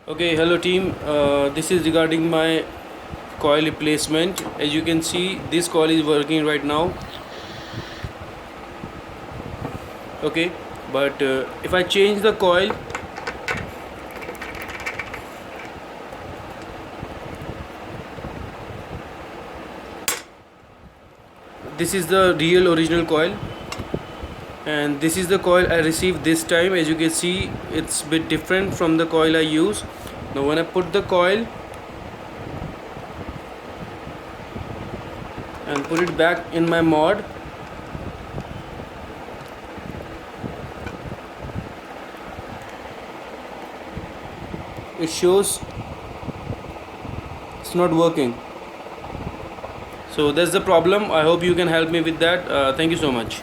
Okay, hello team. This is regarding my coil replacement. As you can see, this coil is working right now. Okay, but if I change the coil, this is the real original coil, and this is the coil I received this time. As you can see, it's a bit different from the coil I use. Now when I put the coil and put it back in my mod, it shows it's not working. So that's the problem. I hope you can help me with that. Thank you so much.